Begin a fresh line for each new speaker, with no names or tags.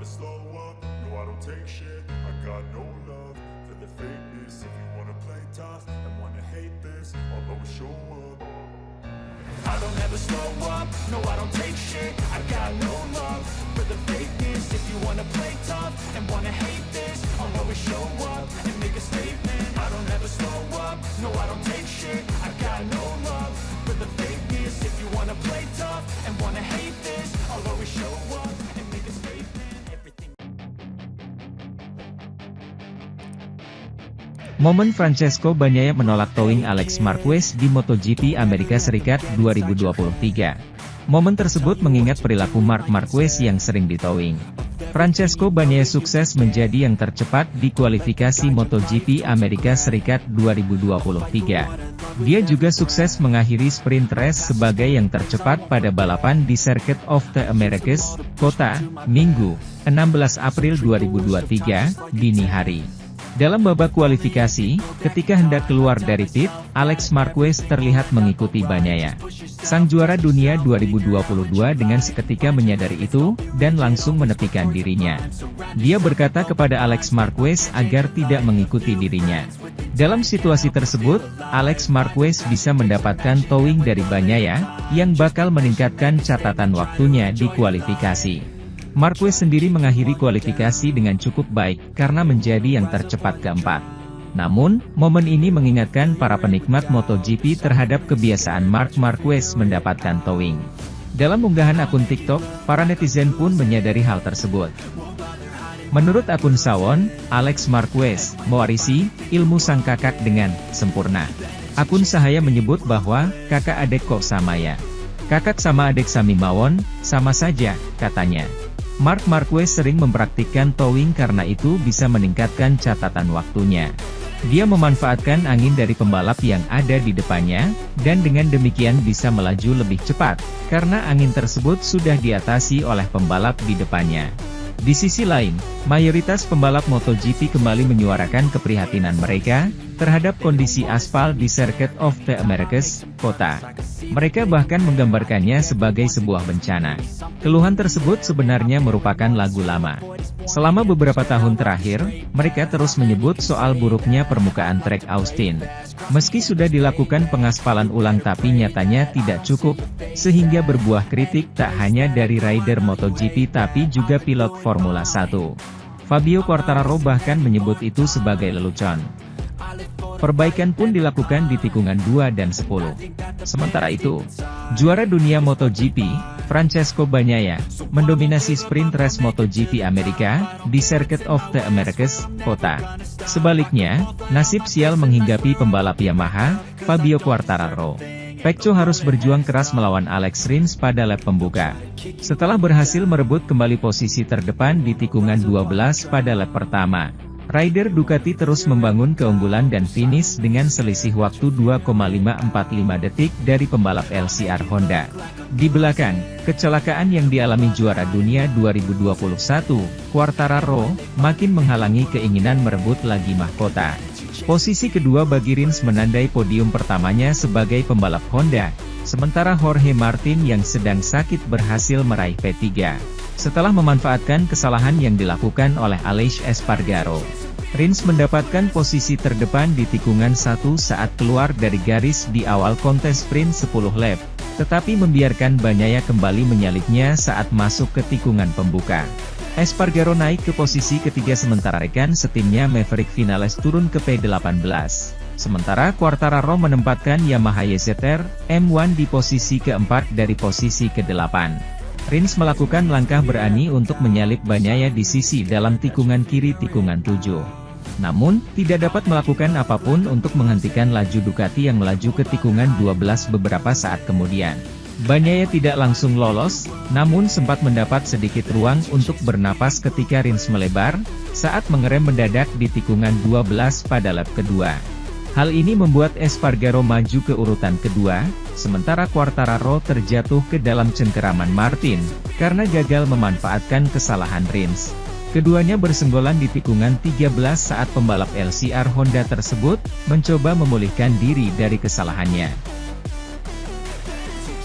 never slow up, no I don't take shit. I got no love for the fakeness. If you wanna play tough and wanna hate this, I'll always show up. I don't ever slow up, no I don't take shit. I got no love for the fakeness. If you wanna play tough and wanna hate this, I'll always show up and make a statement. I don't ever slow up, no I don't take shit. I got no love for the fakeness. If you wanna play tough and wanna hate this, I'll always show up and make a statement. Everything.
Momen Francesco Bagnaia menolak towing Alex Marquez di MotoGP Amerika Serikat 2023. Momen tersebut mengingat perilaku Marc Marquez yang sering ditowing. Francesco Bagnaia sukses menjadi yang tercepat di kualifikasi MotoGP Amerika Serikat 2023. Dia juga sukses mengakhiri sprint race sebagai yang tercepat pada balapan di Circuit of the Americas, Kota, Minggu, 16 April 2023, dini hari. Dalam babak kualifikasi, ketika hendak keluar dari pit, Alex Marquez terlihat mengikuti Bagnaia. Sang juara dunia 2022 dengan seketika menyadari itu, dan langsung menepikan dirinya. Dia berkata kepada Alex Marquez agar tidak mengikuti dirinya. Dalam situasi tersebut, Alex Marquez bisa mendapatkan towing dari Bagnaia, yang bakal meningkatkan catatan waktunya di kualifikasi. Marquez sendiri mengakhiri kualifikasi dengan cukup baik, karena menjadi yang tercepat keempat. Namun, momen ini mengingatkan para penikmat MotoGP terhadap kebiasaan Marc Marquez mendapatkan towing. Dalam unggahan akun TikTok, para netizen pun menyadari hal tersebut. Menurut akun Sawon, Alex Marquez mewarisi ilmu sang kakak dengan sempurna. Akun Sahaya menyebut bahwa kakak adek kok sama ya. Kakak sama adek sami mawon, sama saja, katanya. Marc Marquez sering mempraktikkan towing karena itu bisa meningkatkan catatan waktunya. Dia memanfaatkan angin dari pembalap yang ada di depannya, dan dengan demikian bisa melaju lebih cepat, karena angin tersebut sudah diatasi oleh pembalap di depannya. Di sisi lain, mayoritas pembalap MotoGP kembali menyuarakan keprihatinan mereka terhadap kondisi aspal di Circuit of the Americas, Kota. Mereka bahkan menggambarkannya sebagai sebuah bencana. Keluhan tersebut sebenarnya merupakan lagu lama. Selama beberapa tahun terakhir, mereka terus menyebut soal buruknya permukaan trek Austin. Meski sudah dilakukan pengaspalan ulang tapi nyatanya tidak cukup, sehingga berbuah kritik tak hanya dari rider MotoGP tapi juga pilot Formula 1. Fabio Quartararo bahkan menyebut itu sebagai lelucon. Perbaikan pun dilakukan di tikungan 2 dan 10. Sementara itu, juara dunia MotoGP, Francesco Bagnaia, mendominasi sprint race MotoGP Amerika, di Circuit of the Americas, Kota. Sebaliknya, nasib sial menghinggapi pembalap Yamaha, Fabio Quartararo. Pecco harus berjuang keras melawan Alex Rins pada lap pembuka. Setelah berhasil merebut kembali posisi terdepan di tikungan 12 pada lap pertama, rider Ducati terus membangun keunggulan dan finish dengan selisih waktu 2,545 detik dari pembalap LCR Honda. Di belakang, kecelakaan yang dialami juara dunia 2021, Quartararo, makin menghalangi keinginan merebut lagi mahkota. Posisi kedua bagi Rins menandai podium pertamanya sebagai pembalap Honda, sementara Jorge Martin yang sedang sakit berhasil meraih P3. Setelah memanfaatkan kesalahan yang dilakukan oleh Aleix Espargaro, Rins mendapatkan posisi terdepan di tikungan 1 saat keluar dari garis di awal kontes sprint 10 lap, tetapi membiarkan Bagnaia kembali menyalipnya saat masuk ke tikungan pembuka. Espargaro naik ke posisi ketiga sementara rekan setimnya Maverick Vinales turun ke P18. Sementara Quartararo menempatkan Yamaha YZR M1 di posisi keempat dari posisi ke-8. Rins melakukan langkah berani untuk menyalip Bagnaia di sisi dalam tikungan kiri tikungan 7. Namun, tidak dapat melakukan apapun untuk menghentikan laju Ducati yang melaju ke tikungan 12 beberapa saat kemudian. Bagnaia tidak langsung lolos, namun sempat mendapat sedikit ruang untuk bernapas ketika Rins melebar, saat mengerem mendadak di tikungan 12 pada lap kedua. Hal ini membuat Espargaro maju ke urutan kedua, sementara Quartararo terjatuh ke dalam cengkeraman Martin, karena gagal memanfaatkan kesalahan Rins. Keduanya bersenggolan di tikungan 13 saat pembalap LCR Honda tersebut, mencoba memulihkan diri dari kesalahannya.